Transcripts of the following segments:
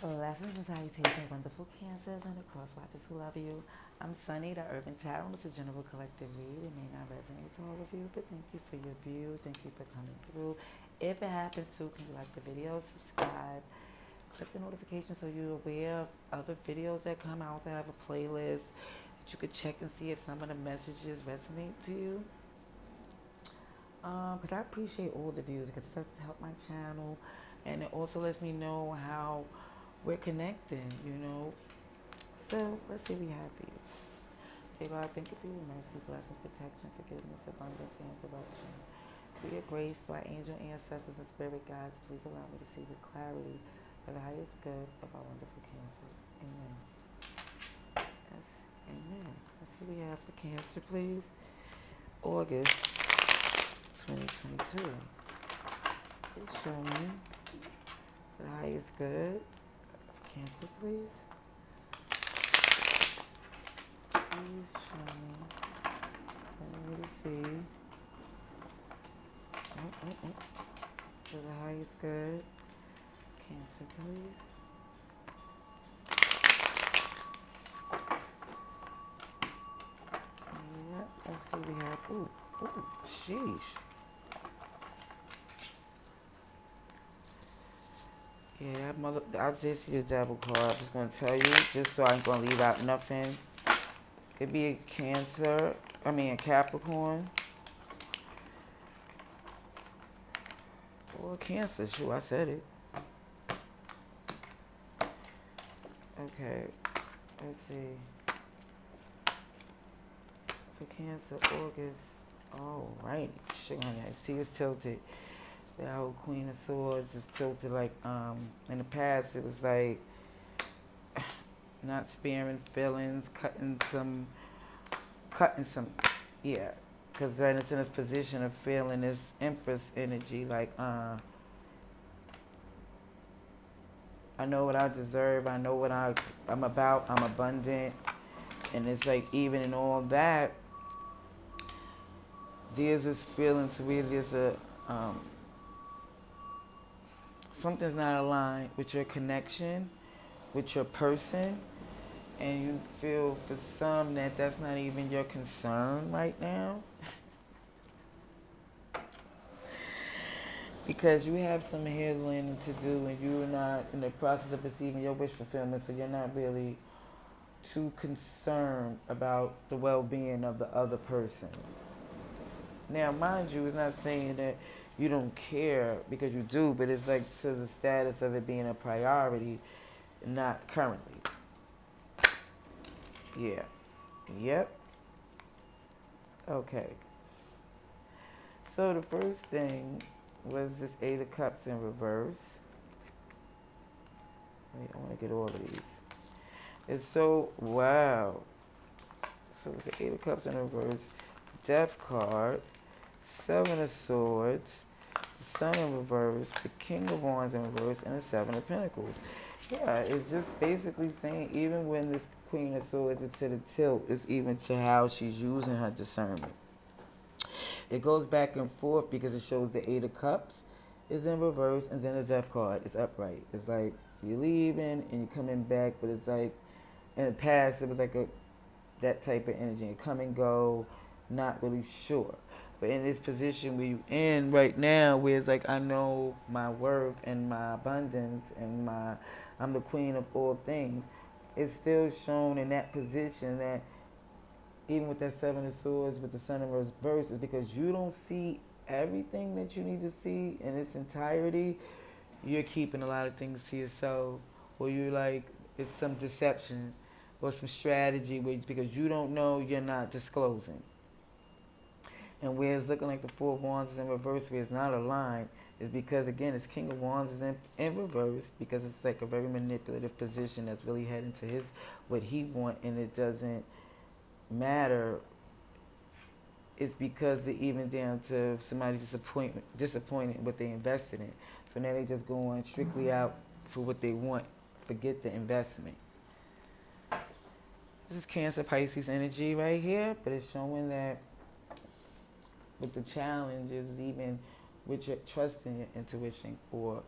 Blessings and salutations, wonderful cancers and the crosswatchers who love you. I'm Sunny, the Urban Tarot. It's a general collective read. It may not resonate with all of you, but thank you for your view. Thank you for coming through. If it happens to, can you like the video, subscribe, click the notification so you're aware of other videos that come. I also have a playlist that you could check and see if some of the messages resonate to you. Because I appreciate all the views because it does help my channel, and it also lets me know how we're connecting, you know. So let's see what we have for you. Dear God, thank you for your mercy, blessing, protection, forgiveness, abundance, and interruption. For your grace to our angel ancestors and spirit guides, please allow me to see with clarity for the highest good of our wonderful Cancer. Amen. Yes, amen. Let's see what we have for Cancer, please. August 2022. Please show me the highest good. Cancer, please. Please show me. Let me see. For the highest good. Cancer, please. Yeah, let's see we have. Ooh, sheesh. Yeah, that mother. I just see a double card. I'm just gonna tell you, just so I ain't gonna leave out nothing. Could be a Cancer. A Capricorn. Or a Cancer. Shoot, I said it. Okay. Let's see. For Cancer, August. Alright. Shit, honey. I see it's tilted. The whole Queen of Swords is tilted like, in the past it was like not sparing feelings, cutting some, yeah. Because then it's in this position of feeling this Empress energy, like, I know what I deserve, I know what I'm about, I'm abundant. And it's like, even in all that, there's this feeling to where there's something's not aligned with your connection, with your person, and you feel for some that that's not even your concern right now. Because you have some healing to do and you're not in the process of receiving your wish fulfillment, so you're not really too concerned about the well-being of the other person. Now, mind you, it's not saying that you don't care, because you do, but it's like to the status of it being a priority, not currently. Yeah. Yep. Okay. So the first thing was this Eight of Cups in reverse. Wait, I want to get all of these. It's so, wow. So it's the Eight of Cups in reverse, Death card, Seven of Swords, the Sun in reverse, the King of Wands in reverse, and the Seven of Pentacles. Yeah, it's just basically saying even when this Queen of Swords is to the tilt, it's even to how she's using her discernment. It goes back and forth because it shows the Eight of Cups is in reverse, and then the Death card is upright. It's like you're leaving and you're coming back, but it's like in the past it was like that type of energy. You come and go, not really sure. But in this position where you're in right now, where it's like I know my worth and my abundance and I'm the queen of all things, it's still shown in that position that even with that Seven of Swords, with the Sun in reverse, is because you don't see everything that you need to see in its entirety. You're keeping a lot of things to yourself, or you're like, it's some deception or some strategy because you don't know, you're not disclosing. And where it's looking like the Four of Wands is in reverse, where it's not aligned, is because, again, it's King of Wands is in reverse, because it's like a very manipulative position that's really heading to what he wants, and it doesn't matter. It's because they're even down to somebody's disappointed what they invested in. So now they just go on strictly out for what they want, forget the investment. This is Cancer Pisces energy right here, but it's showing that with the challenges, even with your trust in your intuition or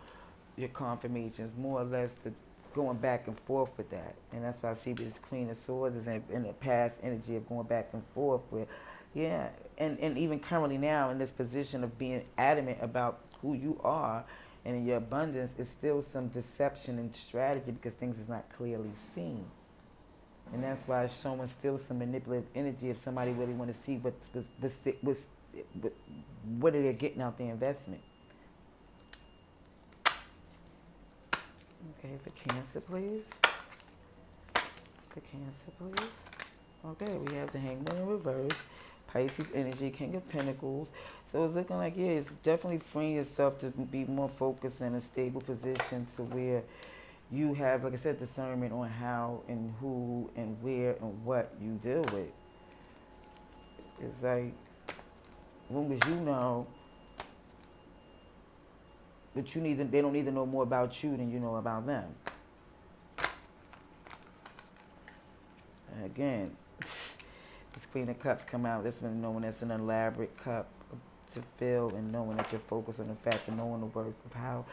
your confirmations, more or less going back and forth with that. And that's why I see this Queen of Swords is in the past energy of going back and forth with, yeah, and even currently now in this position of being adamant about who you are and in your abundance, is still some deception and strategy because things is not clearly seen. And that's why it's showing still some manipulative energy if somebody really want to see what, what are they getting out their investment. Okay, for Cancer, please. For Cancer, please. Okay, we have the Hangman in reverse, Pisces energy, King of Pentacles. So it's looking like, yeah, it's definitely freeing yourself to be more focused in a stable position to where you have, like I said, discernment on how and who and where and what you deal with. It's like, as long as you know, but they don't need to know more about you than you know about them. And again, this Queen of Cups come out. This one knowing that's an elaborate cup to fill, and knowing that you're focused on the fact of knowing the worth of how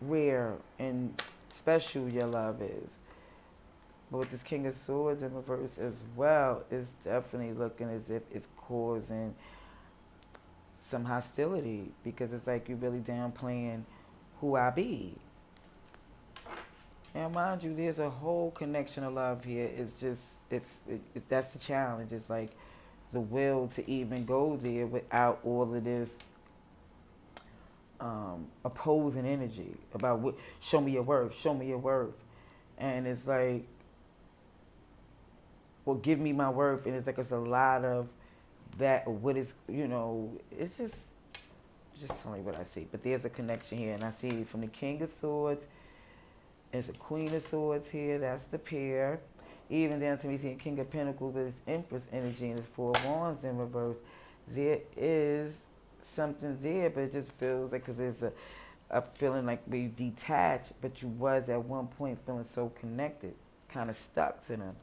rare and special your love is. But with this King of Swords in reverse as well, it's definitely looking as if it's causing some hostility, because it's like you're really downplaying who I be. Now, mind you, there's a whole connection of love here. It's just, if that's the challenge, it's like the will to even go there without all of this opposing energy about what, show me your worth, show me your worth. And it's like, well, give me my worth. And it's like, it's a lot of that, what is, it's just telling you what I see. But there's a connection here, and I see from the King of Swords, there's a Queen of Swords here, that's the pair. Even down to me seeing King of Pentacles with his Empress energy and his Four of Wands in reverse. There is something there, but it just feels like, because there's a feeling like we detached, but you was at one point feeling so connected, kind of stuck to them.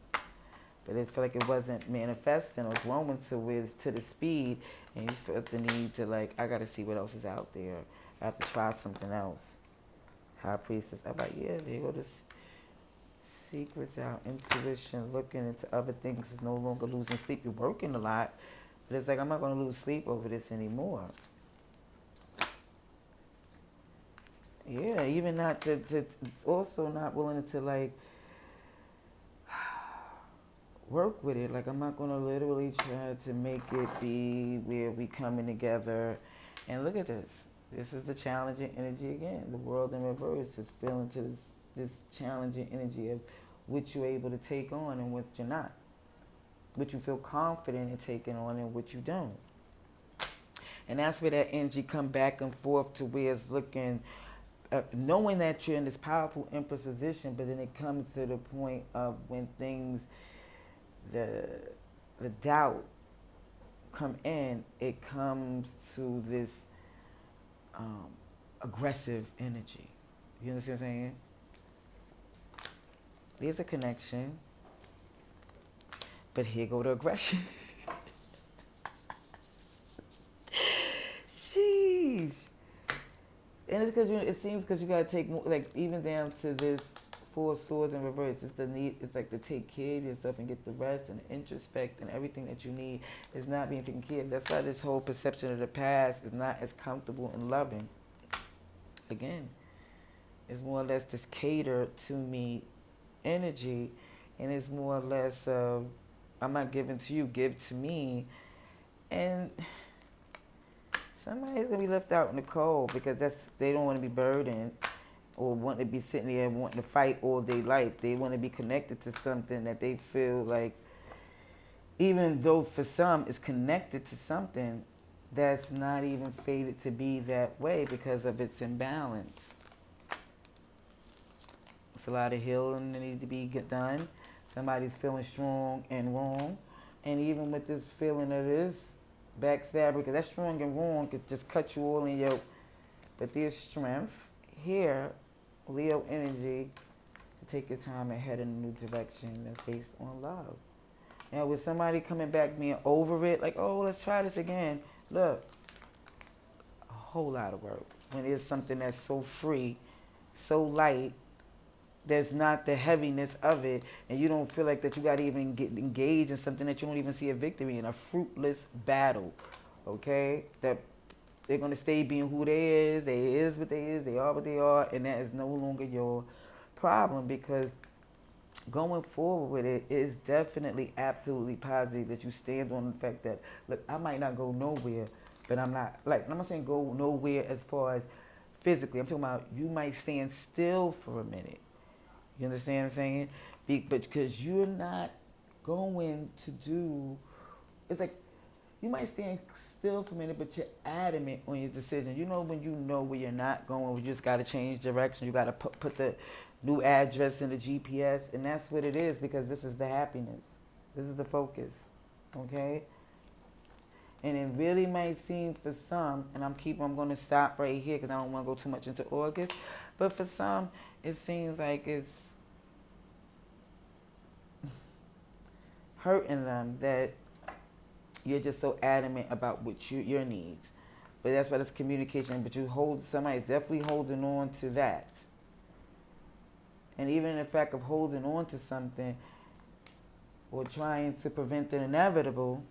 But it felt like it wasn't manifesting or growing to the speed, and you felt the need to, like, I got to see what else is out there. I have to try something else. High Priestess, I'm like, yeah, there go this secrets out, intuition, looking into other things, is no longer losing sleep. You're working a lot, but it's like, I'm not going to lose sleep over this anymore. Yeah, even not to it's also not willing to, like, work with it. Like, I'm not going to literally try to make it be where we coming together. And look at this. This is the challenging energy again. The world in reverse is feeling to this challenging energy of what you're able to take on and what you're not. What you feel confident in taking on and what you don't. And that's where that energy come back and forth to where it's looking, knowing that you're in this powerful Empress position, but then it comes to the point of when things, the doubt come in, it comes to this aggressive energy. You understand what I'm saying? There's a connection, but here go the aggression. Jeez. And it's because it seems because you gotta take more, like, even down to this Four of Swords in reverse. It's the need. It's like to take care of yourself and get the rest and introspect, and everything that you need is not being taken care of. That's why this whole perception of the past is not as comfortable and loving. Again, it's more or less this cater to me energy, and it's more or less of, I'm not giving to you, give to me, and somebody's gonna be left out in the cold because they don't want to be burdened or want to be sitting there wanting to fight all day life. They want to be connected to something that they feel like, even though for some it's connected to something that's not even fated to be that way because of its imbalance. It's a lot of healing that needs to be done. Somebody's feeling strong and wrong. And even with this feeling of this backstabber, because that strong and wrong could just cut you all in your, but there's strength here, Leo energy, to take your time and head in a new direction that's based on love. Now, with somebody coming back being over it, like, oh, let's try this again. Look, a whole lot of work. when there's something that's so free, so light, there's not the heaviness of it, and you don't feel like that you got to even get engaged in something that you don't even see a victory in, a fruitless battle. Okay, that they're gonna stay being who they is what they are what they are, and that is no longer your problem, because going forward with it is definitely absolutely positive that you stand on the fact that, look, I might not go nowhere, but I'm not saying go nowhere as far as physically. I'm talking about you might stand still for a minute. You understand what I'm saying? But because you're not going to do, it's like you might stand still for a minute, but you're adamant on your decision. You know when you know where you're not going, we just got to change direction. You got to put the new address in the GPS, and that's what it is, because this is the happiness. This is the focus, okay? And it really might seem for some, and I'm going to stop right here because I don't want to go too much into August, but for some, it seems like it's hurting them that you're just so adamant about what your needs. But that's why it's communication. But somebody's definitely holding on to that. And even in the fact of holding on to something or trying to prevent the inevitable,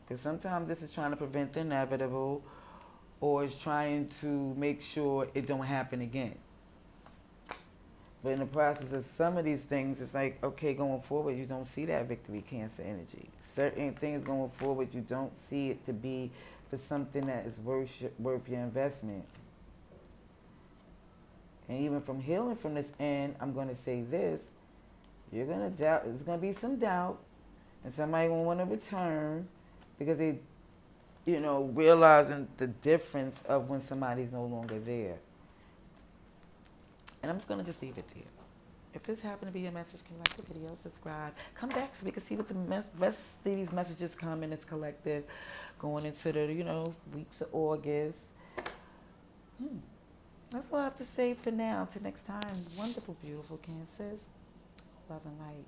because sometimes this is trying to prevent the inevitable, or it's trying to make sure it don't happen again. But in the process of some of these things, it's like, okay, going forward, you don't see that victory Cancer energy. Certain things going forward, you don't see it to be for something that is worth your investment. And even from healing from this end, I'm going to say this. You're going to doubt. There's going to be some doubt. And somebody going to want to return because they, realizing the difference of when somebody's no longer there. And I'm just going to just leave it there. If this happened to be your message, can you like the video, subscribe, come back so we can see what the rest of these messages come in. It's collective going into the, weeks of August. That's all I have to say for now. Till next time. Wonderful, beautiful Cancers. Love and light.